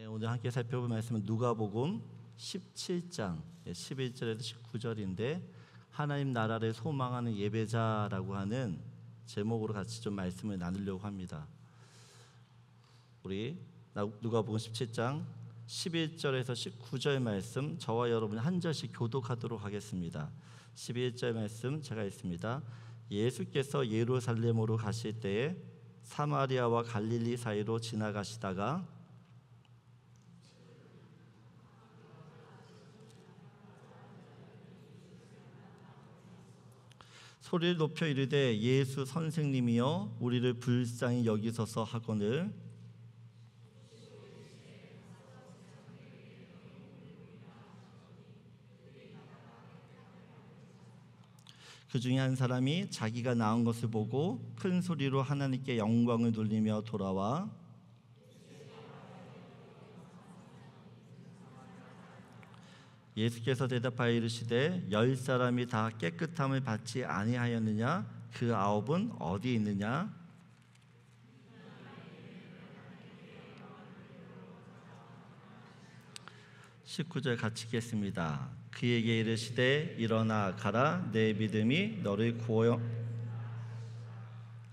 오늘 함께 살펴볼 말씀은 누가복음 17장 11절에서 19절인데 하나님 나라를 소망하는 예배자라고 하는 제목으로 같이 좀 말씀을 나누려고 합니다. 우리 누가복음 17장 11절에서 19절 말씀 저와 여러분이 한 절씩 교독하도록 하겠습니다. 11절 말씀 제가 읽습니다. 예수께서 예루살렘으로 가실 때에 사마리아와 갈릴리 사이로 지나가시다가 소리를 높여 이르되 예수 선생님이여 우리를 불쌍히 여기소서 하거늘 그 중에 한 사람이 자기가 낳은 것을 보고 큰 소리로 하나님께 영광을 돌리며 돌아와 예수께서 대답하여 이르시되 10사람이 다 깨끗함을 받지 아니하였느냐? 그 9은 어디 있느냐? (19절) 같이 읽겠습니다. 그에게 이르시되 일어나 가라 내 믿음이 너를 구하여.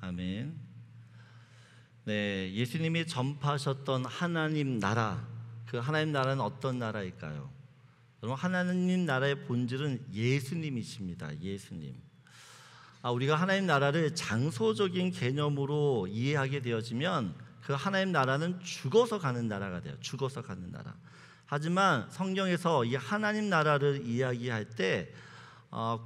아멘. 네, 예수님이 전파하셨던 하나님 나라, 그 하나님 나라는 어떤 나라일까요? 여러분, 하나님 나라의 본질은 예수님이십니다. 예수님. 우리가 하나님 나라를 장소적인 개념으로 이해하게 되어지면 그 하나님 나라는 죽어서 가는 나라가 돼요. 죽어서 가는 나라. 하지만 성경에서 이 하나님 나라를 이야기할 때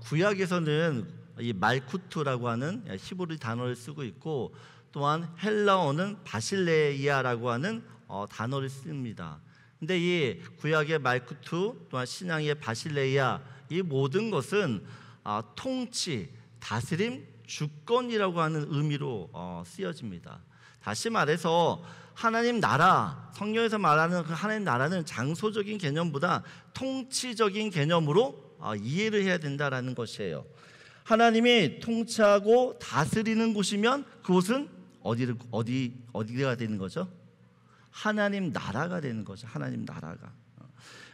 구약에서는 이 말쿠트라고 하는 히브리 단어를 쓰고 있고 또한 헬라어는 바실레이아라고 하는 단어를 씁니다. 근데 이 구약의 말쿠트 또한 신앙의 바실레이아 이 모든 것은 통치, 다스림, 주권이라고 하는 의미로 쓰여집니다. 다시 말해서 하나님 나라, 성경에서 말하는 그 하나님 나라는 장소적인 개념보다 통치적인 개념으로 이해를 해야 된다라는 것이에요. 하나님이 통치하고 다스리는 곳이면 그곳은 어디가 되는 거죠? 하나님 나라가 되는 거죠. 하나님 나라가.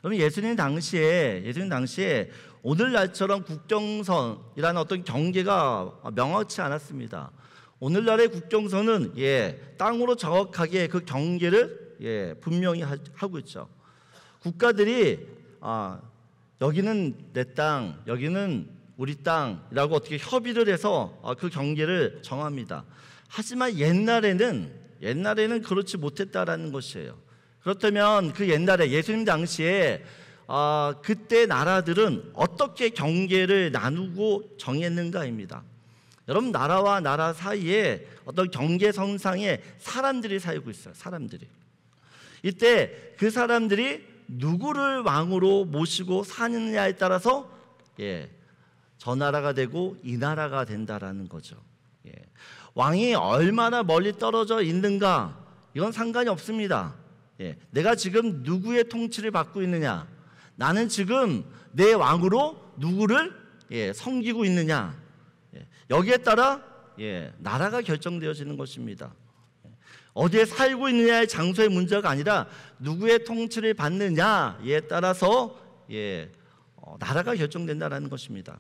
여러분, 예수님 당시에 오늘날처럼 국경선이라는 어떤 경계가 명확치 않았습니다. 오늘날의 국경선은 땅으로 정확하게 그 경계를 분명히 하고 있죠. 국가들이 여기는 내 땅, 여기는 우리 땅이라고 어떻게 협의를 해서 그 경계를 정합니다. 하지만 옛날에는 그렇지 못했다라는 것이에요. 그렇다면 그 옛날에 예수님 당시에 그때 나라들은 어떻게 경계를 나누고 정했는가입니다. 여러분, 나라와 나라 사이에 어떤 경계선상에 사람들이 살고 있어요. 사람들이. 이때 그 사람들이 누구를 왕으로 모시고 사느냐에 따라서 저 나라가 되고 이 나라가 된다라는 거죠. 왕이 얼마나 멀리 떨어져 있는가 이건 상관이 없습니다. 내가 지금 누구의 통치를 받고 있느냐, 나는 지금 내 왕으로 누구를 섬기고 있느냐, 여기에 따라 나라가 결정되어지는 것입니다. 어디에 살고 있느냐의 장소의 문제가 아니라 누구의 통치를 받느냐에 따라서 나라가 결정된다는 것입니다.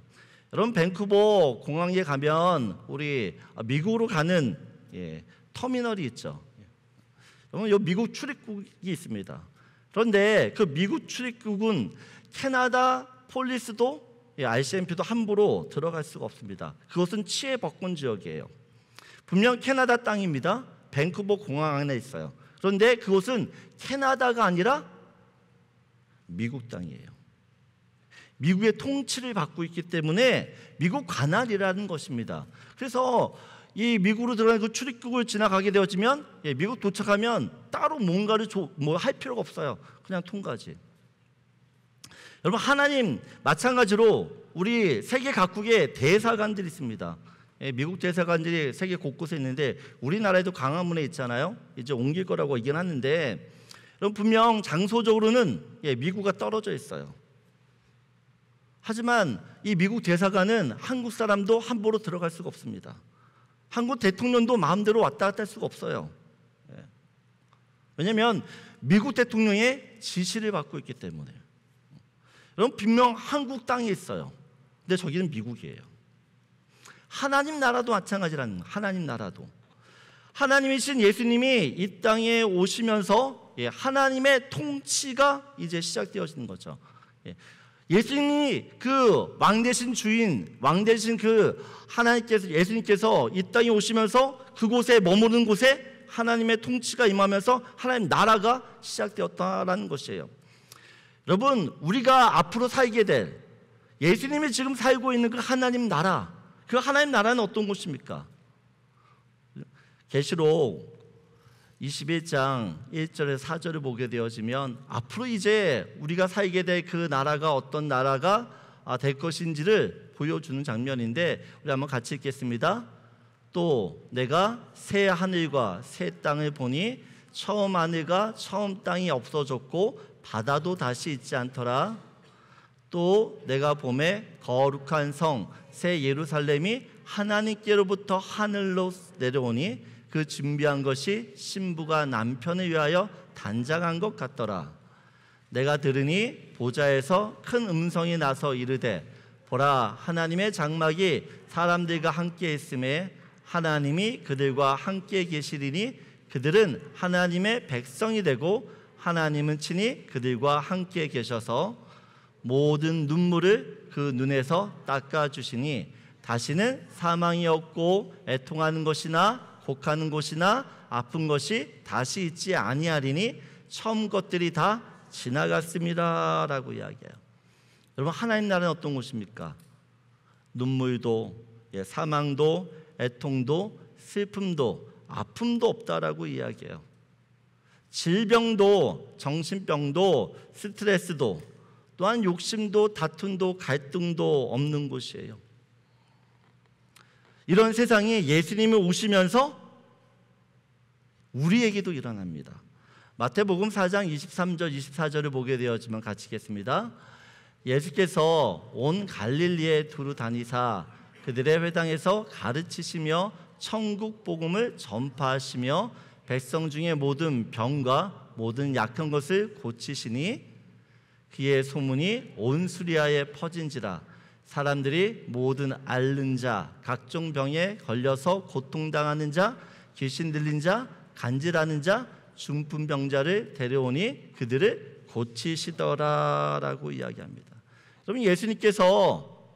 여러분, 밴쿠버 공항에 가면 우리 미국으로 가는 터미널이 있죠. 여러분, 여기 미국 출입국이 있습니다. 그런데 그 미국 출입국은 캐나다 폴리스도 RCMP도 함부로 들어갈 수가 없습니다. 그것은 치해법권 지역이에요. 분명 캐나다 땅입니다. 밴쿠버 공항 안에 있어요. 그런데 그곳은 캐나다가 아니라 미국 땅이에요. 미국의 통치를 받고 있기 때문에 미국 관할이라는 것입니다. 그래서 이 미국으로 들어가는 그 출입국을 지나가게 되어지면 미국 도착하면 따로 뭔가를 할 필요가 없어요. 그냥 통과지. 여러분, 하나님 마찬가지로 우리 세계 각국에 대사관들이 있습니다. 미국 대사관들이 세계 곳곳에 있는데 우리나라에도 광화문에 있잖아요. 이제 옮길 거라고 얘기는 하는데 여러분, 분명 장소적으로는 미국과 떨어져 있어요. 하지만 이 미국 대사관은 한국 사람도 함부로 들어갈 수가 없습니다. 한국 대통령도 마음대로 왔다 갔다 할 수가 없어요. 왜냐하면 미국 대통령의 지시를 받고 있기 때문에. 여러분, 분명 한국 땅에 있어요. 근데 저기는 미국이에요. 하나님 나라도 마찬가지라는 거예요. 하나님 나라도. 하나님이신 예수님이 이 땅에 오시면서 하나님의 통치가 이제 시작되어지는 거죠. 예수님이 그 왕 대신 주인, 왕 대신 그 하나님께서, 예수님께서 이 땅에 오시면서 그곳에 머무르는 곳에 하나님의 통치가 임하면서 하나님 나라가 시작되었다라는 것이에요. 여러분, 우리가 앞으로 살게 될, 예수님이 지금 살고 있는 그 하나님 나라, 그 하나님 나라는 어떤 곳입니까? 계시록 21장 1절에서 4절을 보게 되어지면 앞으로 이제 우리가 살게 될 그 나라가 어떤 나라가 될 것인지를 보여주는 장면인데, 우리 한번 같이 읽겠습니다. 또 내가 새 하늘과 새 땅을 보니 처음 하늘과 처음 땅이 없어졌고 바다도 다시 있지 않더라. 또 내가 보매 거룩한 성 새 예루살렘이 하나님께로부터 하늘로 내려오니 그 준비한 것이 신부가 남편을 위하여 단장한 것 같더라. 내가 들으니 보좌에서 큰 음성이 나서 이르되 보라, 하나님의 장막이 사람들과 함께 있음에 하나님이 그들과 함께 계시리니 그들은 하나님의 백성이 되고 하나님은 친히 그들과 함께 계셔서 모든 눈물을 그 눈에서 닦아주시니 다시는 사망이 없고 애통하는 것이나 곡하는 것이나 아픈 것이 다시 있지 아니하리니 처음 것들이 다 지나갔습니다 라고 이야기해요. 여러분, 하나님 나라는 어떤 곳입니까? 눈물도, 사망도, 애통도, 슬픔도, 아픔도 없다라고 이야기해요. 질병도, 정신병도, 스트레스도, 또한 욕심도, 다툼도, 갈등도 없는 곳이에요. 이런 세상에 예수님이 오시면서 우리에게도 일어납니다. 마태복음 4장 23절 24절을 보게 되었지만 같이 읽겠습니다. 예수께서 온 갈릴리에 두루 다니사 그들의 회당에서 가르치시며 천국 복음을 전파하시며 백성 중에 모든 병과 모든 약한 것을 고치시니 그의 소문이 온 수리아에 퍼진지라. 사람들이 모든 앓는 자, 각종 병에 걸려서 고통당하는 자, 귀신 들린 자, 간질하는 자, 중풍병자를 데려오니 그들을 고치시더라라고 이야기합니다. 그럼 예수님께서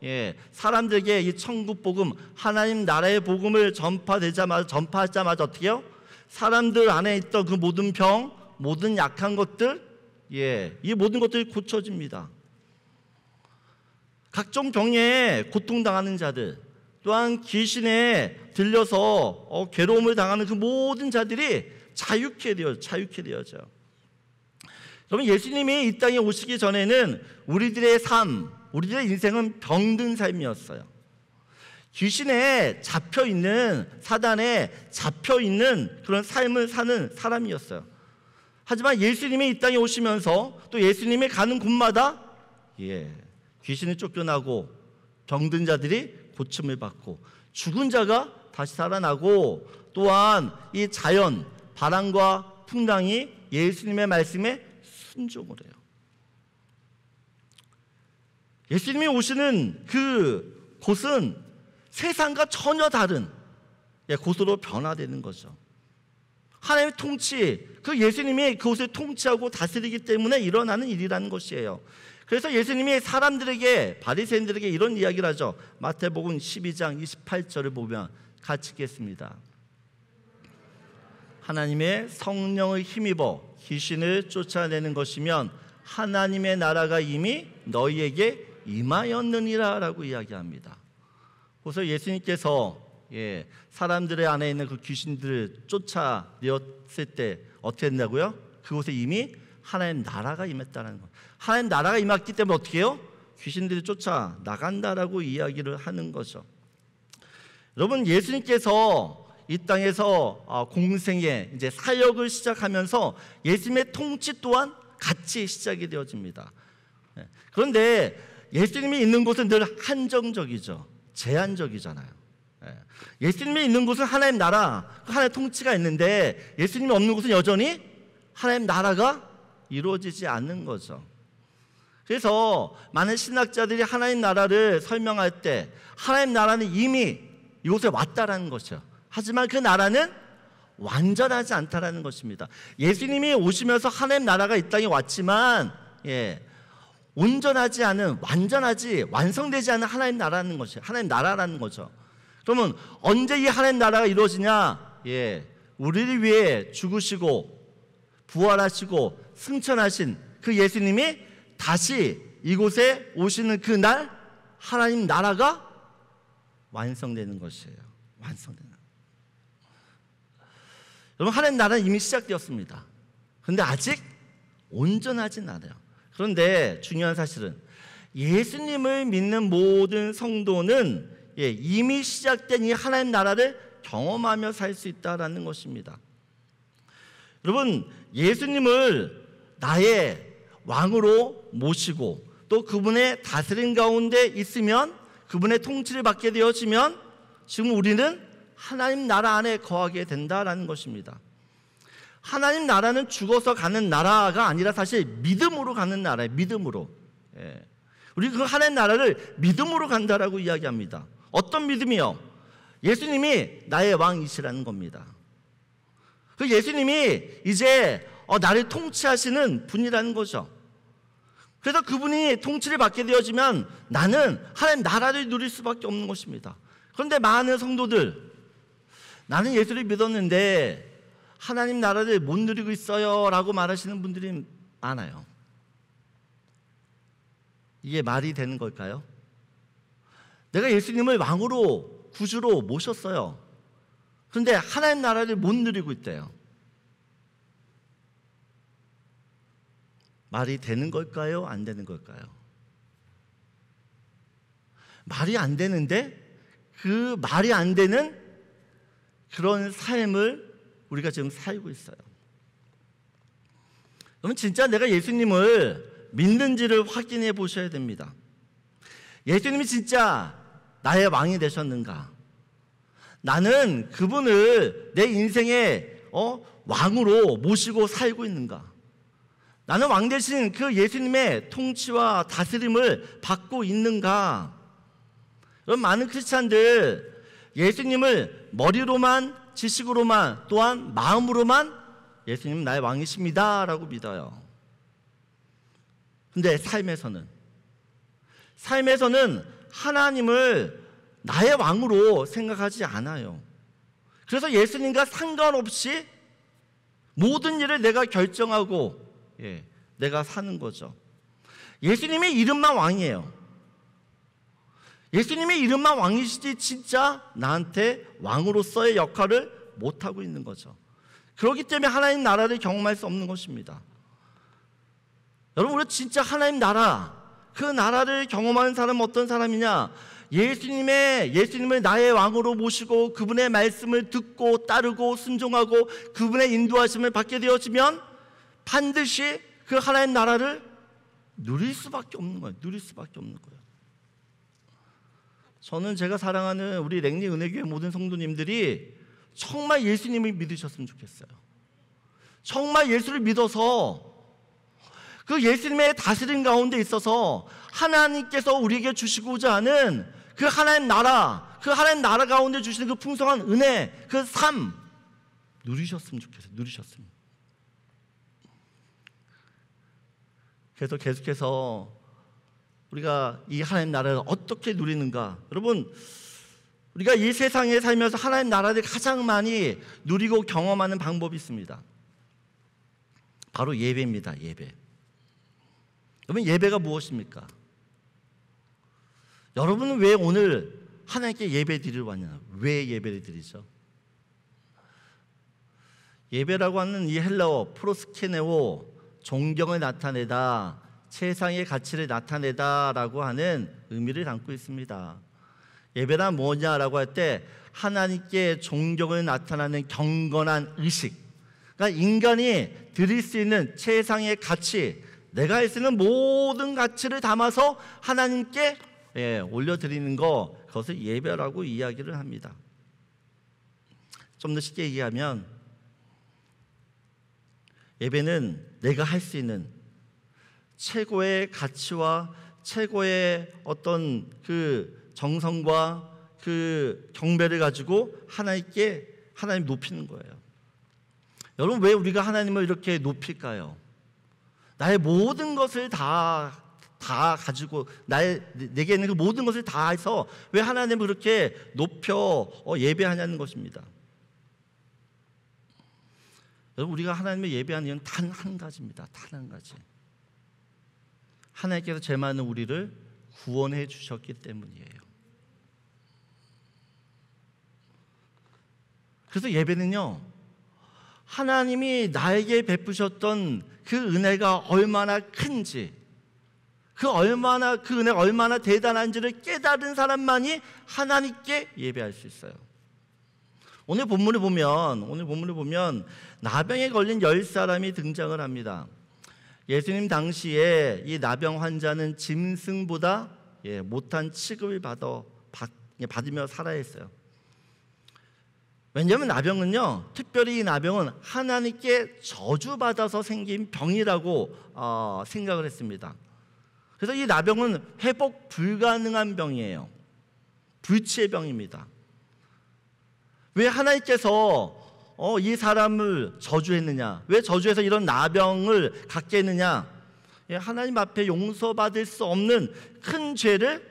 사람들에게 이 천국 복음, 하나님 나라의 복음을 전파하자마자 어떻게 해요? 사람들 안에 있던 그 모든 병, 모든 약한 것들, 이 모든 것들이 고쳐집니다. 각종 병에 고통당하는 자들, 또한 귀신에 들려서 괴로움을 당하는 그 모든 자들이 자유케 되어져요. 여러분, 예수님이 이 땅에 오시기 전에는 우리들의 삶, 우리들의 인생은 병든 삶이었어요. 귀신에 잡혀있는, 사단에 잡혀있는 그런 삶을 사는 사람이었어요. 하지만 예수님이 이 땅에 오시면서 또 예수님이 가는 곳마다 귀신이 쫓겨나고 병든 자들이 고침을 받고 죽은 자가 다시 살아나고, 또한 이 자연, 바람과 풍랑이 예수님의 말씀에 순종을 해요. 예수님이 오시는 그 곳은 세상과 전혀 다른 곳으로 변화되는 거죠. 하나님의 통치, 그 예수님이 그곳을 통치하고 다스리기 때문에 일어나는 일이라는 것이에요. 그래서 예수님이 사람들에게, 바리새인들에게 이런 이야기를 하죠. 마태복음 12장 28절을 보면 같이 읽겠습니다. 하나님의 성령을 힘입어 귀신을 쫓아내는 것이면 하나님의 나라가 이미 너희에게 임하였느니라 라고 이야기합니다. 그래서 예수님께서 사람들의 안에 있는 그 귀신들을 쫓아내었을 때 어떻게 했냐고요? 그곳에 이미 하나님 나라가 임했다는 거예요. 하나님 나라가 임했기 때문에 어떻게 해요? 귀신들이 쫓아나간다라고 이야기를 하는 거죠. 여러분, 예수님께서 이 땅에서 공생의 이제 사역을 시작하면서 예수님의 통치 또한 같이 시작이 되어집니다. 그런데 예수님이 있는 곳은 늘 한정적이죠. 제한적이잖아요. 예수님이 있는 곳은 하나님 나라, 하나님의 통치가 있는데 예수님이 없는 곳은 여전히 하나님 나라가 이루어지지 않는 거죠. 그래서 많은 신학자들이 하나님 나라를 설명할 때 하나님 나라는 이미 이곳에 왔다라는 것이죠. 하지만 그 나라는 완전하지 않다라는 것입니다. 예수님이 오시면서 하나님 나라가 이 땅에 왔지만 온전하지 않은, 완성되지 않은 하나님 나라라는 것이에요. 하나님 나라라는 거죠. 그러면 언제 이 하나님 나라가 이루어지냐? 우리를 위해 죽으시고 부활하시고 승천하신 그 예수님이 다시 이곳에 오시는 그날 하나님 나라가 완성되는 것이에요. 완성되는. 여러분, 하나님 나라는 이미 시작되었습니다. 그런데 아직 온전하진 않아요. 그런데 중요한 사실은 예수님을 믿는 모든 성도는 이미 시작된 이 하나님 나라를 경험하며 살 수 있다는 것입니다. 여러분, 예수님을 나의 왕으로 모시고 또 그분의 다스림 가운데 있으면, 그분의 통치를 받게 되어지면 지금 우리는 하나님 나라 안에 거하게 된다는 것입니다. 하나님 나라는 죽어서 가는 나라가 아니라 사실 믿음으로 가는 나라예요. 믿음으로. 우리 그 하나님 나라를 믿음으로 간다라고 이야기합니다. 어떤 믿음이요? 예수님이 나의 왕이시라는 겁니다. 그 예수님이 이제 나를 통치하시는 분이라는 거죠. 그래서 그분이 통치를 받게 되어지면 나는 하나님 나라를 누릴 수밖에 없는 것입니다. 그런데 많은 성도들, 나는 예수를 믿었는데 하나님 나라를 못 누리고 있어요 라고 말하시는 분들이 많아요. 이게 말이 되는 걸까요? 내가 예수님을 왕으로, 구주로 모셨어요. 그런데 하나님 나라를 못 누리고 있대요. 말이 되는 걸까요? 안 되는 걸까요? 말이 안 되는데 그 말이 안 되는 그런 삶을 우리가 지금 살고 있어요. 그러면 진짜 내가 예수님을 믿는지를 확인해 보셔야 됩니다. 예수님이 진짜 나의 왕이 되셨는가? 나는 그분을 내 인생의 왕으로 모시고 살고 있는가? 나는 왕 대신 그 예수님의 통치와 다스림을 받고 있는가? 그럼 많은 크리스찬들 예수님을 머리로만, 지식으로만, 또한 마음으로만 예수님은 나의 왕이십니다 라고 믿어요. 근데 삶에서는 하나님을 나의 왕으로 생각하지 않아요. 그래서 예수님과 상관없이 모든 일을 내가 결정하고 내가 사는 거죠. 예수님의 이름만 왕이에요. 예수님의 이름만 왕이시지 진짜 나한테 왕으로서의 역할을 못하고 있는 거죠. 그렇기 때문에 하나님 나라를 경험할 수 없는 것입니다. 여러분, 우리 진짜 하나님 나라, 그 나라를 경험하는 사람은 어떤 사람이냐? 예수님을 나의 왕으로 모시고 그분의 말씀을 듣고 따르고 순종하고 그분의 인도하심을 받게 되어지면 반드시 그 하나님 나라를 누릴 수밖에 없는 거예요. 누릴 수밖에 없는 거예요. 저는 제가 사랑하는 우리 랭리 은혜교회 모든 성도님들이 정말 예수님을 믿으셨으면 좋겠어요. 정말 예수를 믿어서 그 예수님의 다스림 가운데 있어서 하나님께서 우리에게 주시고자 하는 그 하나님 나라, 그 하나님 나라 가운데 주시는 그 풍성한 은혜, 그 삶 누리셨으면 좋겠어요. 누리셨으면. 그래서 계속해서 우리가 이 하나님 나라를 어떻게 누리는가? 여러분, 우리가 이 세상에 살면서 하나님 나라를 가장 많이 누리고 경험하는 방법이 있습니다. 바로 예배입니다. 예배. 여러분, 예배가 무엇입니까? 여러분은 왜 오늘 하나님께 예배 드리러 왔냐? 왜 예배를 드리죠? 예배라고 하는 이 헬라어 프로스케네오, 존경을 나타내다, 세상의 가치를 나타내다라고 하는 의미를 담고 있습니다. 예배란 뭐냐라고 할 때 하나님께 존경을 나타내는 경건한 의식, 그러니까 인간이 드릴 수 있는 최상의 가치, 내가 할 수 있는 모든 가치를 담아서 하나님께 올려드리는 거, 그것을 예배라고 이야기를 합니다. 좀 더 쉽게 얘기하면 예배는 내가 할 수 있는 최고의 가치와 최고의 어떤 그 정성과 그 경배를 가지고 하나님 높이는 거예요. 여러분, 왜 우리가 하나님을 이렇게 높일까요? 나의 모든 것을 다 가지고 내게 있는 그 모든 것을 다 해서 왜 하나님을 그렇게 높여 예배하냐는 것입니다. 여러분, 우리가 하나님을 예배하는 이유는 단 한 가지입니다. 단 한 가지. 하나님께서 죄 많은 우리를 구원해 주셨기 때문이에요. 그래서 예배는요, 하나님이 나에게 베푸셨던 그 은혜가 얼마나 큰지, 그 은혜가 얼마나 대단한지를 깨달은 사람만이 하나님께 예배할 수 있어요. 오늘 본문을 보면 나병에 걸린 10사람이 등장을 합니다. 예수님 당시에 이 나병 환자는 짐승보다 못한 취급을 받으며 살아야 했어요. 왜냐하면 나병은요, 특별히 이 나병은 하나님께 저주받아서 생긴 병이라고 생각을 했습니다. 그래서 이 나병은 회복 불가능한 병이에요. 불치의 병입니다. 왜 하나님께서 이 사람을 저주했느냐? 왜 저주해서 이런 나병을 갖게 했느냐? 하나님 앞에 용서받을 수 없는 큰 죄를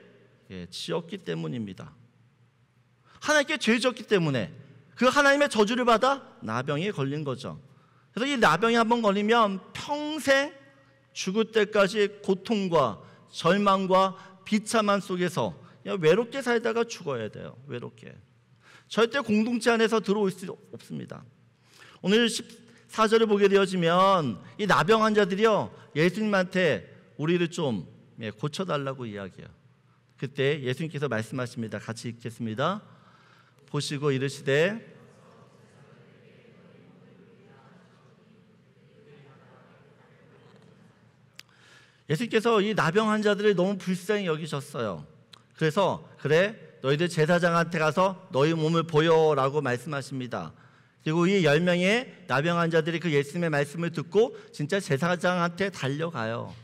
지었기 때문입니다. 하나님께 죄 지었기 때문에 그 하나님의 저주를 받아 나병에 걸린 거죠. 그래서 이 나병이 한번 걸리면 평생 죽을 때까지 고통과 절망과 비참함 속에서 외롭게 살다가 죽어야 돼요. 외롭게. 절대 공동체 안에서 들어올 수 없습니다. 오늘 14절을 보게 되어지면 이 나병 환자들이요, 예수님한테 우리를 좀 고쳐달라고 이야기해요. 그때 예수님께서 말씀하십니다. 같이 읽겠습니다. 보시고 이르시되 예수님께서 이 나병 환자들을 너무 불쌍히 여기셨어요. 그래서 그래, 너희들 제사장한테 가서 너희 몸을 보여라고 말씀하십니다. 그리고 이 10명의 나병 환자들이 그 예수님의 말씀을 듣고 진짜 제사장한테 달려가요.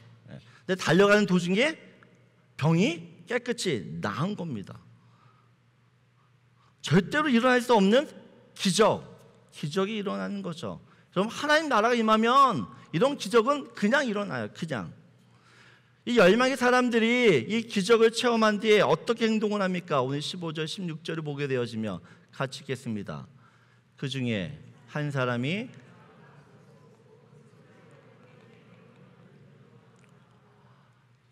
근데 달려가는 도중에 병이 깨끗이 나은 겁니다. 절대로 일어날 수 없는 기적이 일어나는 거죠. 그럼 하나님 나라가 임하면 이런 기적은 그냥 일어나요. 그냥. 이 10명의 사람들이 이 기적을 체험한 뒤에 어떻게 행동을 합니까? 오늘 15절, 16절을 보게 되어지며 같이 읽겠습니다. 그 중에 한 사람이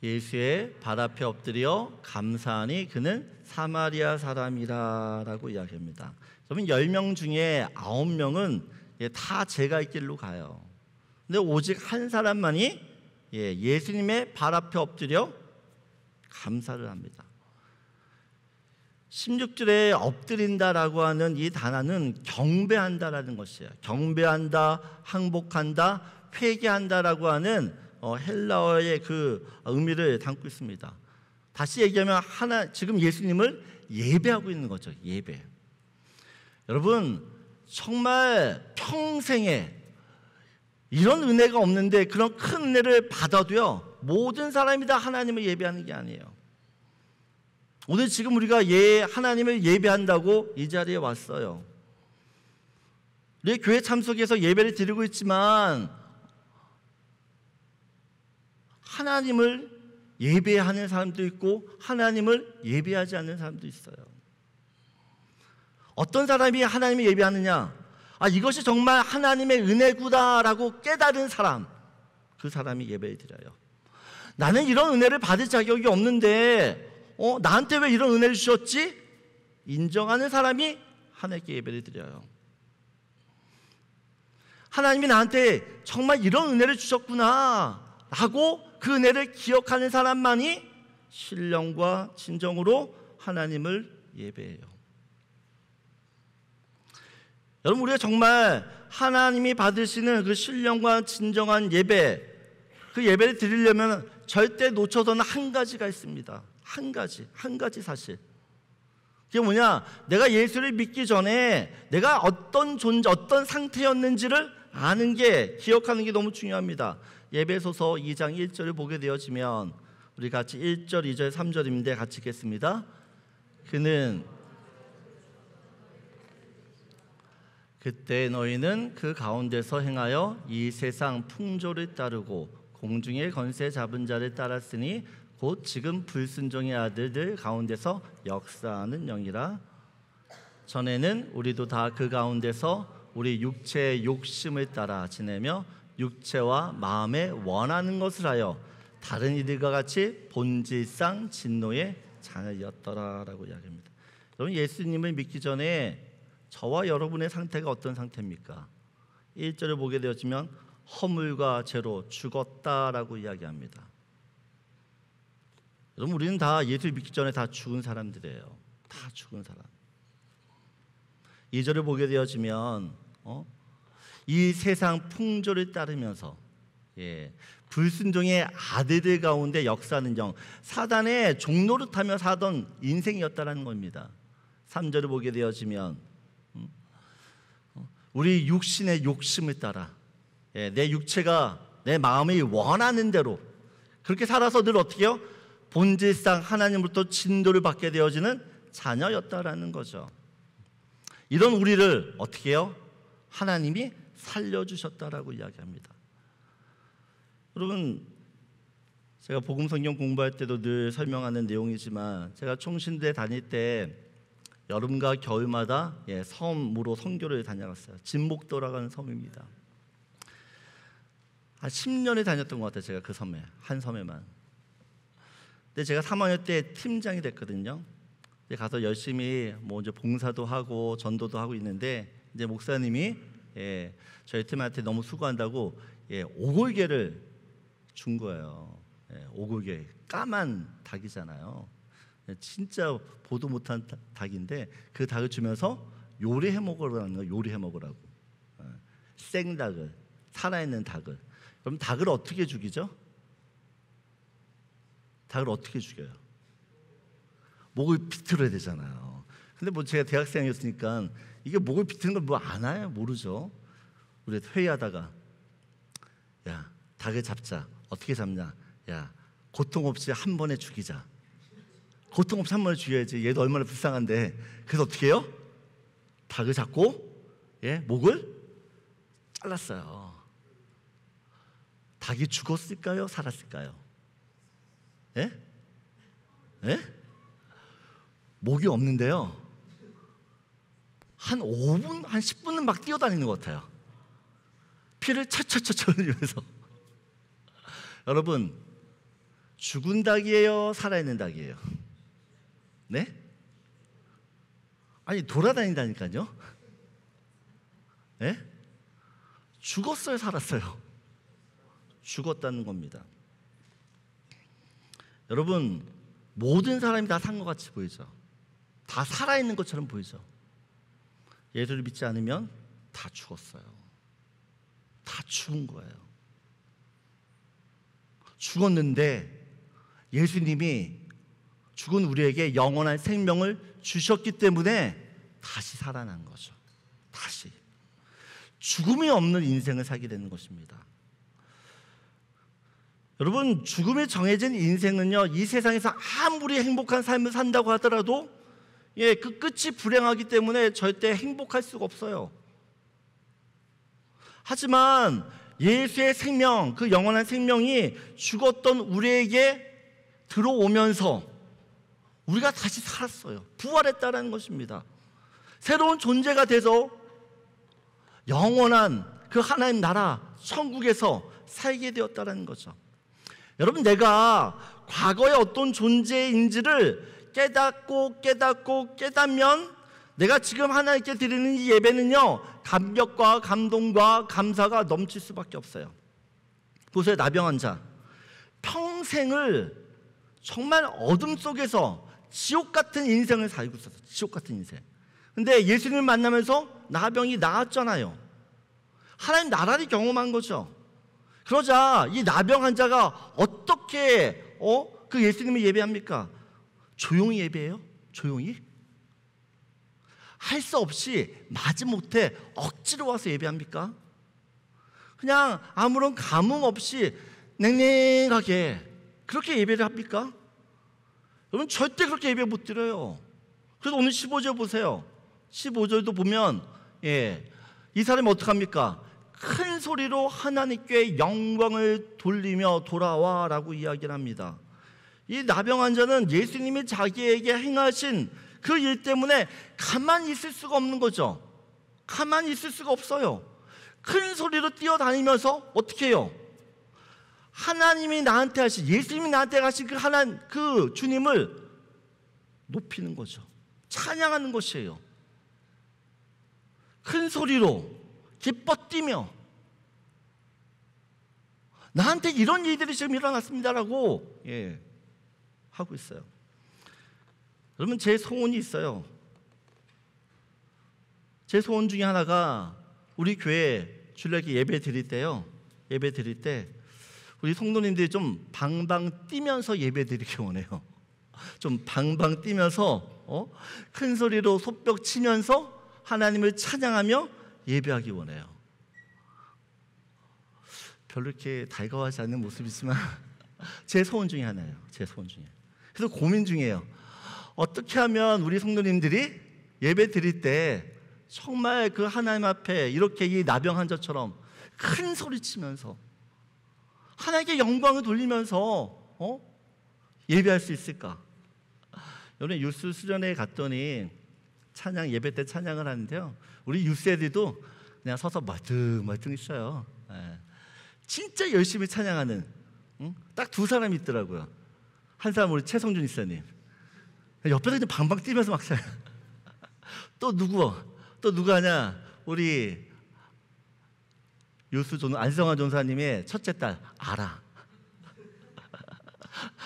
예수의 발 앞에 엎드려 감사하니 그는 사마리아 사람이라고 이야기합니다. 그러면 10명 중에 9명은 다 죄가 있길로 가요. 근데 오직 한 사람만이 예수님의 발 앞에 엎드려 감사를 합니다. 16절에 엎드린다라고 하는 이 단어는 경배한다라는 것이에요. 경배한다, 항복한다, 회개한다라고 하는 헬라어의 그 의미를 담고 있습니다. 다시 얘기하면 지금 예수님을 예배하고 있는 거죠. 예배. 여러분, 정말 평생에 이런 은혜가 없는데 그런 큰 은혜를 받아도요, 모든 사람이 다 하나님을 예배하는 게 아니에요. 오늘 지금 우리가 하나님을 예배한다고 이 자리에 왔어요. 우리 교회 참석해서 예배를 드리고 있지만 하나님을 예배하는 사람도 있고 하나님을 예배하지 않는 사람도 있어요. 어떤 사람이 하나님을 예배하느냐? 이것이 정말 하나님의 은혜구나라고 깨달은 사람, 그 사람이 예배를 드려요. 나는 이런 은혜를 받을 자격이 없는데 나한테 왜 이런 은혜를 주셨지? 인정하는 사람이 하나님께 예배를 드려요. 하나님이 나한테 정말 이런 은혜를 주셨구나 라고 그 은혜를 기억하는 사람만이 신령과 진정으로 하나님을 예배해요. 여러분, 우리가 정말 하나님이 받으시는 그 신령과 진정한 예배, 그 예배를 드리려면 절대 놓쳐서는 한 가지가 있습니다. 한 가지 사실. 그게 뭐냐? 내가 예수를 믿기 전에 내가 어떤 존재, 어떤 상태였는지를 아는 게, 기억하는 게 너무 중요합니다. 에베소서 2장 1절을 보게 되어지면 우리 같이 1절, 2절, 3절인데 같이 읽겠습니다. 그때 너희는 그 가운데서 행하여 이 세상 풍조를 따르고 공중의 권세 잡은 자를 따랐으니 곧 지금 불순종의 아들들 가운데서 역사하는 영이라. 전에는 우리도 다 그 가운데서 우리 육체의 욕심을 따라 지내며 육체와 마음에 원하는 것을 하여 다른 이들과 같이 본질상 진노의 자녀였더라라고 이야기합니다. 여러분, 예수님을 믿기 전에 저와 여러분의 상태가 어떤 상태입니까? 1절을 보게 되었지만 허물과 죄로 죽었다라고 이야기합니다. 여러분, 우리는 다 예수 믿기 전에 다 죽은 사람들이에요. 다 죽은 사람. 2절을 보게 되어지면 이 세상 풍조를 따르면서 불순종의 아들들 가운데 역사하는 영, 사단의 종노릇하며 사던 인생이었다는 겁니다. 3절을 보게 되어지면 우리 육신의 욕심을 따라 내 육체가 내 마음이 원하는 대로 그렇게 살아서 늘 어떻게 해요? 본질상 하나님으로부터 진도를 받게 되어지는 자녀였다라는 거죠. 이런 우리를 어떻게 해요? 하나님이 살려주셨다라고 이야기합니다. 여러분, 제가 복음 성경 공부할 때도 늘 설명하는 내용이지만 제가 총신대 다닐 때 여름과 겨울마다 섬으로 선교를 다녀갔어요. 진목도라는 섬입니다. 한 10년을 다녔던 것 같아요. 제가 그 섬에, 한 섬에만. 근데 제가 3학년 때 팀장이 됐거든요. 이제 가서 열심히 이제 봉사도 하고 전도도 하고 있는데 이제 목사님이 저희 팀한테 너무 수고한다고 오골개를 준 거예요. 오골개, 까만 닭이잖아요. 진짜 보도 못한 닭인데 그 닭을 주면서 요리해 먹으라는 거예요. 요리해 먹으라고. 생닭을, 살아있는 닭을. 그럼 닭을 어떻게 죽이죠? 닭을 어떻게 죽여요? 목을 비틀어야 되잖아요. 근데 제가 대학생이었으니까 이게 목을 비트는 걸 아나요? 모르죠. 우리 회의하다가 야, 닭을 잡자. 어떻게 잡냐? 야, 고통 없이 한 번에 죽이자. 고통 없이 한 번에 죽여야지. 얘도 얼마나 불쌍한데. 그래서 어떻게 해요? 닭을 잡고 목을 잘랐어요. 닭이 죽었을까요? 살았을까요? 목이 없는데요. 한 5분, 한 10분은 막 뛰어다니는 것 같아요. 피를 차차차차 흘리면서. 여러분, 죽은 닭이에요? 살아있는 닭이에요? 네? 아니, 돌아다닌다니까요. 네? 죽었어요? 살았어요? 죽었다는 겁니다. 여러분, 모든 사람이 다 산 것 같이 보이죠? 다 살아있는 것처럼 보이죠? 예수를 믿지 않으면 다 죽었어요. 다 죽은 거예요. 죽었는데 예수님이 죽은 우리에게 영원한 생명을 주셨기 때문에 다시 살아난 거죠. 다시. 죽음이 없는 인생을 살게 되는 것입니다. 여러분, 죽음이 정해진 인생은요, 이 세상에서 아무리 행복한 삶을 산다고 하더라도 그 끝이 불행하기 때문에 절대 행복할 수가 없어요. 하지만 예수의 생명, 그 영원한 생명이 죽었던 우리에게 들어오면서 우리가 다시 살았어요. 부활했다는 것입니다. 새로운 존재가 돼서 영원한 그 하나님 나라 천국에서 살게 되었다는 거죠. 여러분, 내가 과거에 어떤 존재인지를 깨닫면 내가 지금 하나님께 드리는 이 예배는요, 감격과 감동과 감사가 넘칠 수밖에 없어요. 보세요, 나병 환자. 평생을 정말 어둠 속에서 지옥 같은 인생을 살고 있었어요. 지옥 같은 인생. 근데 예수님을 만나면서 나병이 나았잖아요. 하나님 나라를 경험한 거죠. 그러자 이 나병 환자가 어떻게 그 예수님을 예배합니까? 조용히 예배해요? 조용히? 할 수 없이 마지못해 억지로 와서 예배합니까? 그냥 아무런 감흥 없이 냉랭하게 그렇게 예배를 합니까? 여러분 절대 그렇게 예배 못 드려요. 그래서 오늘 15절 보세요. 15절도 보면 이 사람이 어떡합니까? 큰 소리로 하나님께 영광을 돌리며 돌아와 라고 이야기를 합니다. 이 나병 환자는 예수님이 자기에게 행하신 그 일 때문에 가만히 있을 수가 없는 거죠. 가만히 있을 수가 없어요. 큰 소리로 뛰어다니면서 어떻게 해요? 하나님이 나한테 하신, 예수님이 나한테 하신 그 주님을 높이는 거죠. 찬양하는 것이에요. 큰 소리로 기뻐 뛰며 나한테 이런 일들이 지금 일어났습니다라고 하고 있어요. 여러분 제 소원이 있어요. 제 소원 중에 하나가 우리 교회 주일날 예배 드릴 때요. 예배 드릴 때 우리 성도님들이 좀 방방 뛰면서 예배 드리기 원해요. 좀 방방 뛰면서 큰 소리로 손뼉 치면서 하나님을 찬양하며 예배하기 원해요. 별로 이렇게 달가워하지 않는 모습이지만 제 소원 중에 하나예요. 제 소원 중에. 그래서 고민 중이에요. 어떻게 하면 우리 성도님들이 예배 드릴 때 정말 그 하나님 앞에 이렇게 이 나병 환자처럼 큰 소리 치면서 하나님께 영광을 돌리면서 예배할 수 있을까? 여러분 유스 수련회에 갔더니 찬양 예배 때 찬양을 하는데요. 우리 유스 애들도 그냥 서서 멀뚱멀뚱 있어요. 진짜 열심히 찬양하는 딱 두 사람이 있더라고요. 한 사람은 우리 최성준 이사님. 옆에서 그냥 방방 뛰면서 막 찬양. 또 누가 하냐? 우리 안성환 전사님의 첫째 딸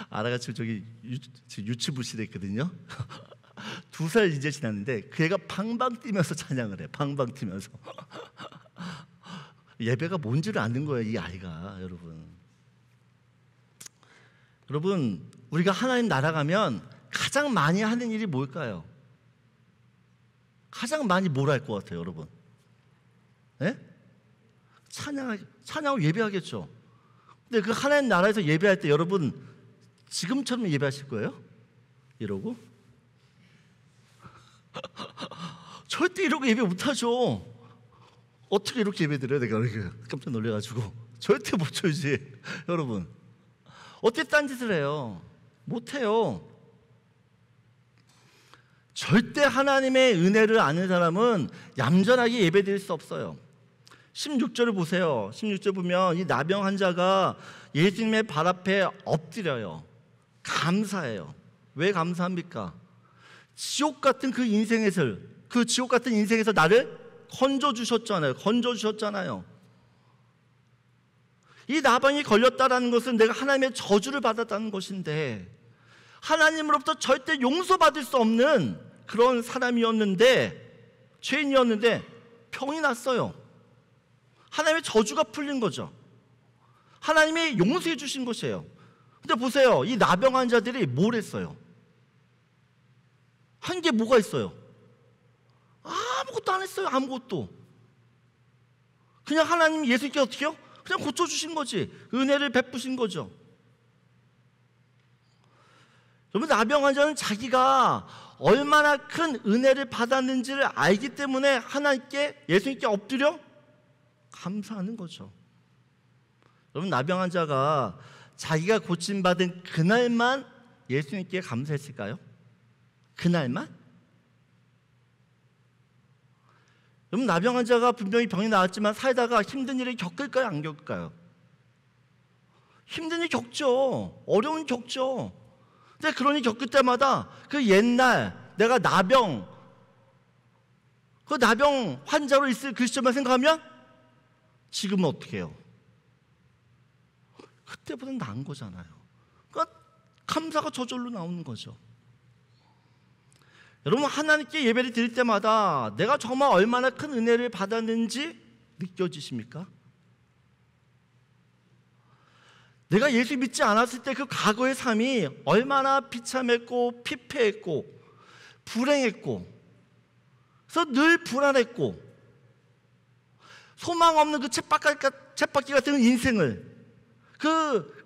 아라가 지금 저기 유치부시대 있거든요. 2살 이제 지났는데 그 애가 방방 뛰면서 찬양을 해. 방방 뛰면서. 예배가 뭔지를 아는 거예요, 이 아이가. 여러분 우리가 하나님 나라 가면 가장 많이 하는 일이 뭘까요? 가장 많이 뭘 할 것 같아요, 여러분? 찬양을 예배하겠죠. 근데 그 하나님 나라에서 예배할 때 여러분 지금처럼 예배하실 거예요? 이러고? 절대 이러고 예배 못하죠. 어떻게 이렇게 예배 드려요? 내가 이렇게 깜짝 놀래가지고 절대 못 쳐야지. 여러분 어떻게 딴짓을 해요? 못해요. 절대 하나님의 은혜를 아는 사람은 얌전하게 예배 드릴 수 없어요. 16절을 보세요. 16절 보면 이 나병 환자가 예수님의 발 앞에 엎드려요. 감사해요. 왜 감사합니까? 지옥 같은 그 지옥 같은 인생에서 나를 건져주셨잖아요. 이 나병이 걸렸다라는 것은 내가 하나님의 저주를 받았다는 것인데 하나님으로부터 절대 용서받을 수 없는 그런 사람이었는데, 죄인이었는데 병이 났어요. 하나님의 저주가 풀린 거죠. 하나님이 용서해 주신 것이에요. 근데 보세요, 이 나병 환자들이 뭘 했어요? 한 게 뭐가 있어요? 아무것도 안 했어요. 아무것도. 그냥 하나님 예수님께 어떻게 해요? 그냥 고쳐주신 거지. 은혜를 베푸신 거죠. 여러분 나병 환자는 자기가 얼마나 큰 은혜를 받았는지를 알기 때문에 하나님께, 예수님께 엎드려 감사하는 거죠. 여러분 나병 환자가 자기가 고침받은 그날만 예수님께 감사했을까요? 그날만? 여러분 나병 환자가 분명히 병이 나았지만 살다가 힘든 일을 겪을까요? 안 겪을까요? 힘든 일 겪죠. 어려운 일 겪죠. 근데 그런 일 겪을 때마다 그 옛날 내가 그 나병 환자로 있을 그 시점만 생각하면 지금은 어떻게 해요? 그때보다 나은 거잖아요. 그러니까 감사가 저절로 나오는 거죠. 여러분 하나님께 예배를 드릴 때마다 내가 정말 얼마나 큰 은혜를 받았는지 느껴지십니까? 내가 예수 믿지 않았을 때 그 과거의 삶이 얼마나 비참했고 피폐했고 불행했고, 그래서 늘 불안했고 소망 없는 그 쳇바퀴 같은 인생을,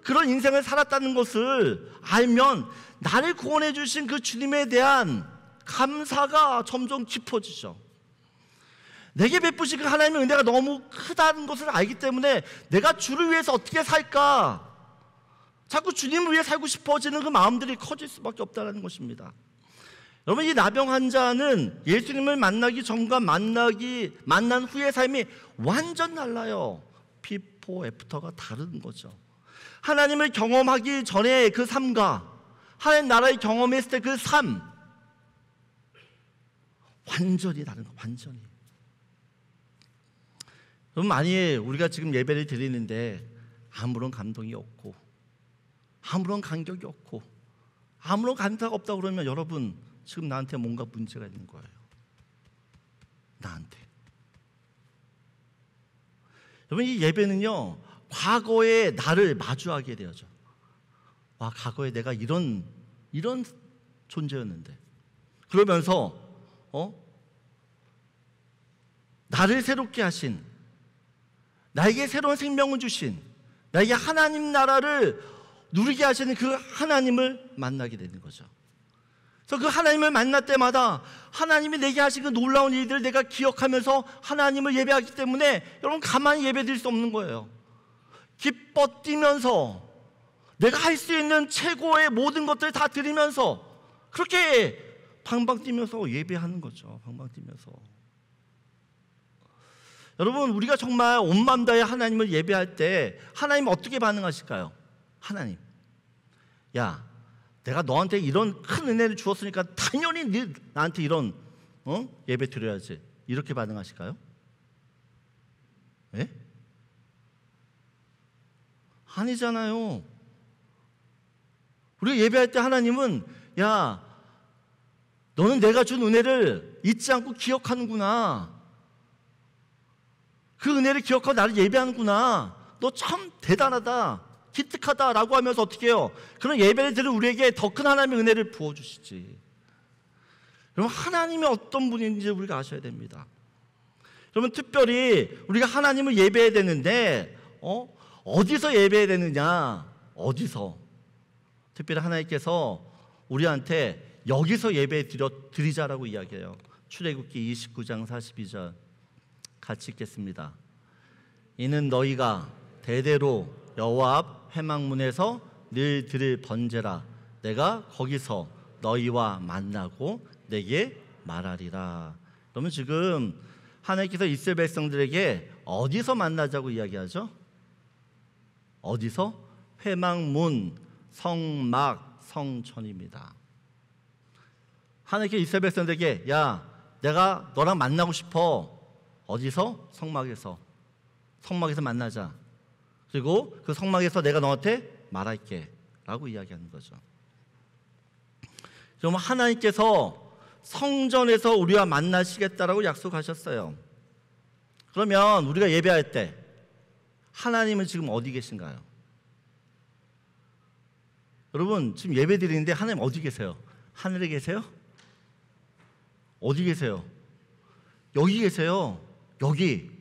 그런 인생을 살았다는 것을 알면 나를 구원해 주신 그 주님에 대한 감사가 점점 깊어지죠. 내게 베푸신 그 하나님의 은혜가 너무 크다는 것을 알기 때문에 내가 주를 위해서 어떻게 살까, 자꾸 주님을 위해 살고 싶어지는 그 마음들이 커질 수밖에 없다는 것입니다. 여러분, 이 나병 환자는 예수님을 만나기 전과 만난 후의 삶이 완전 달라요. 비포 애프터가 다른 거죠. 하나님을 경험하기 전에 그 삶과 하나님 나라를 경험했을 때 그 삶, 완전히 다른 거, 완전히. 여러분, 만약에 우리가 지금 예배를 드리는데 아무런 감동이 없고 아무런 감격이 없고 아무런 감사가 없다 그러면 여러분, 지금 나한테 뭔가 문제가 있는 거예요. 나한테. 여러분, 이 예배는요, 과거의 나를 마주하게 되어져. 와, 과거에 내가 이런 존재였는데. 그러면서 나를 새롭게 하신, 나에게 새로운 생명을 주신, 나에게 하나님 나라를 누리게 하시는 그 하나님을 만나게 되는 거죠. 그래서 그 하나님을 만날 때마다 하나님이 내게 하신 그 놀라운 일들을 내가 기억하면서 하나님을 예배하기 때문에 여러분, 가만히 예배드릴 수 없는 거예요. 기뻐 뛰면서 내가 할 수 있는 최고의 모든 것들을 다 드리면서 그렇게 방방 뛰면서 예배하는 거죠. 방방 뛰면서. 여러분, 우리가 정말 온 마음 다해 하나님을 예배할 때 하나님 어떻게 반응하실까요? 하나님, 야, 내가 너한테 이런 큰 은혜를 주었으니까 당연히 나한테 이런 예배 드려야지, 이렇게 반응하실까요? 예? 아니잖아요. 우리가 예배할 때 하나님은, 야, 너는 내가 준 은혜를 잊지 않고 기억하는구나, 그 은혜를 기억하고 나를 예배하는구나, 너 참 대단하다, 기특하다라고 하면서 어떻게 해요? 그런 예배를 드린 우리에게 더 큰 하나님의 은혜를 부어주시지. 여러분, 하나님이 어떤 분인지 우리가 아셔야 됩니다. 여러분, 특별히 우리가 하나님을 예배해야 되는데 어디서 예배해야 되느냐? 어디서? 특별히 하나님께서 우리한테 여기서 예배 드리자라고 이야기해요. 출애굽기 29장 42절 같이 읽겠습니다. 이는 너희가 대대로 여호와 앞 회막문에서 늘 들을 번제라. 내가 거기서 너희와 만나고 내게 말하리라. 그러면 지금 하나님께서 이스라엘 백성들에게 어디서 만나자고 이야기하죠? 어디서? 회막문, 성막, 성전입니다. 하나님께서 이스라엘 백성들에게, 야, 내가 너랑 만나고 싶어. 어디서? 성막에서. 성막에서 만나자. 그리고 그 성막에서 내가 너한테 말할게 라고 이야기하는 거죠. 그럼 하나님께서 성전에서 우리와 만나시겠다라고 약속하셨어요. 그러면 우리가 예배할 때 하나님은 지금 어디 계신가요? 여러분, 지금 예배 드리는데 하나님 어디 계세요? 하늘에 계세요? 어디 계세요? 여기 계세요. 여기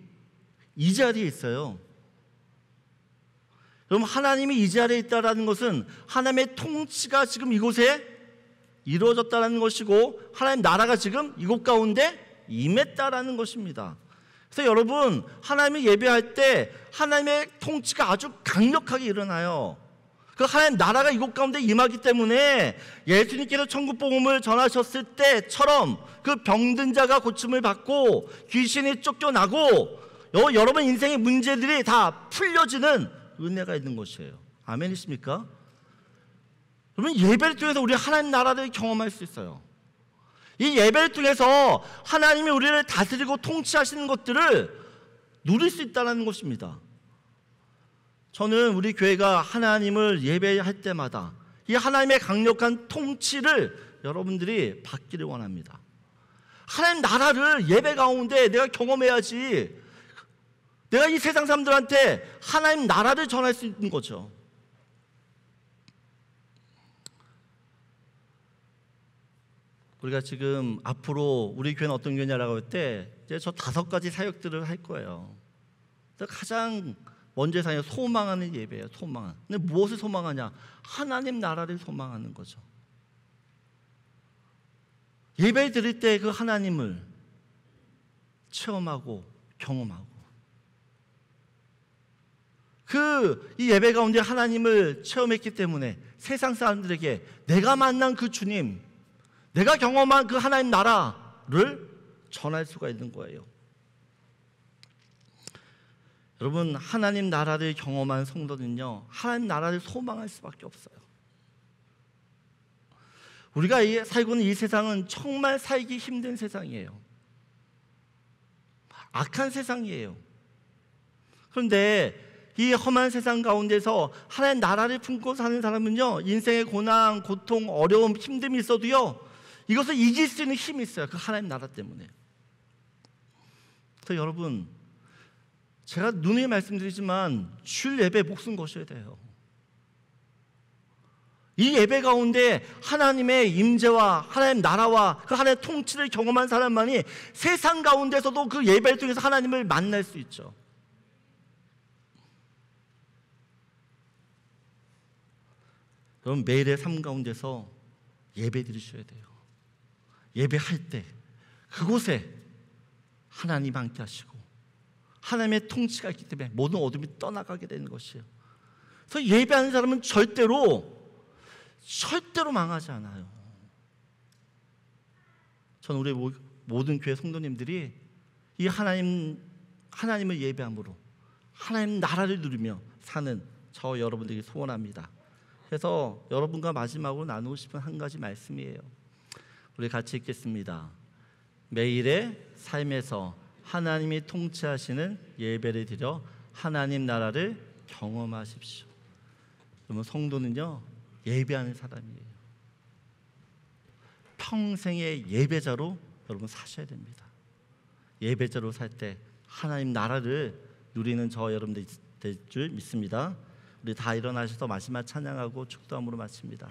이 자리에 있어요. 여러분, 하나님이 이 자리에 있다는 것은 하나님의 통치가 지금 이곳에 이루어졌다는 것이고 하나님 나라가 지금 이곳 가운데 임했다라는 것입니다. 그래서 여러분, 하나님을 예배할 때 하나님의 통치가 아주 강력하게 일어나요. 그 하나님 나라가 이곳 가운데 임하기 때문에 예수님께서 천국 복음을 전하셨을 때처럼 그 병든 자가 고침을 받고 귀신이 쫓겨나고 여러분 인생의 문제들이 다 풀려지는 은혜가 있는 것이에요. 아멘이십니까? 여러분, 예배를 통해서 우리 하나님 나라를 경험할 수 있어요. 이 예배를 통해서 하나님이 우리를 다스리고 통치하시는 것들을 누릴 수 있다는 것입니다. 저는 우리 교회가 하나님을 예배할 때마다 이 하나님의 강력한 통치를 여러분들이 받기를 원합니다. 하나님 나라를 예배 가운데 내가 경험해야지 내가 이 세상 사람들한테 하나님 나라를 전할 수 있는 거죠. 우리가 지금 앞으로 우리 교회는 어떤 교회냐라고 할 때 이제 저 5가지 사역들을 할 거예요. 가장 먼저 세상에 소망하는 예배예요. 소망하는. 근데 무엇을 소망하냐? 하나님 나라를 소망하는 거죠. 예배 드릴 때 그 하나님을 체험하고 경험하고 이 예배 가운데 하나님을 체험했기 때문에 세상 사람들에게 내가 만난 그 주님, 내가 경험한 그 하나님 나라를 전할 수가 있는 거예요. 여러분, 하나님 나라를 경험한 성도는요, 하나님 나라를 소망할 수밖에 없어요. 우리가 살고 있는 이 세상은 정말 살기 힘든 세상이에요. 악한 세상이에요. 그런데 이 험한 세상 가운데서 하나님 나라를 품고 사는 사람은요, 인생의 고난, 고통, 어려움, 힘듦이 있어도요, 이것을 이길 수 있는 힘이 있어요. 그 하나님 나라 때문에. 그래서 여러분, 제가 누누이 말씀드리지만 주일 예배 목숨 거셔야 돼요. 이 예배 가운데 하나님의 임재와 하나님 나라와 그 하나님의 통치를 경험한 사람만이 세상 가운데서도 그 예배를 통해서 하나님을 만날 수 있죠. 여러분, 매일의 삶 가운데서 예배 드리셔야 돼요. 예배할 때 그곳에 하나님 함께 하시고 하나님의 통치가 있기 때문에 모든 어둠이 떠나가게 되는 것이에요. 그래서 예배하는 사람은 절대로 망하지 않아요. 저는 우리 모든 교회 성도님들이 이 하나님을 예배함으로 하나님 나라를 누리며 사는 저 여러분들에게 소원합니다. 그래서 여러분과 마지막으로 나누고 싶은 한 가지 말씀이에요. 우리 같이 읽겠습니다. 매일의 삶에서 하나님이 통치하시는 예배를 드려 하나님 나라를 경험하십시오. 여러분, 성도는요, 예배하는 사람이에요. 평생의 예배자로 여러분 사셔야 됩니다. 예배자로 살 때 하나님 나라를 누리는 저 여러분들 될 줄 믿습니다. 우리 다 일어나셔서 마지막 찬양하고 축도함으로 마칩니다.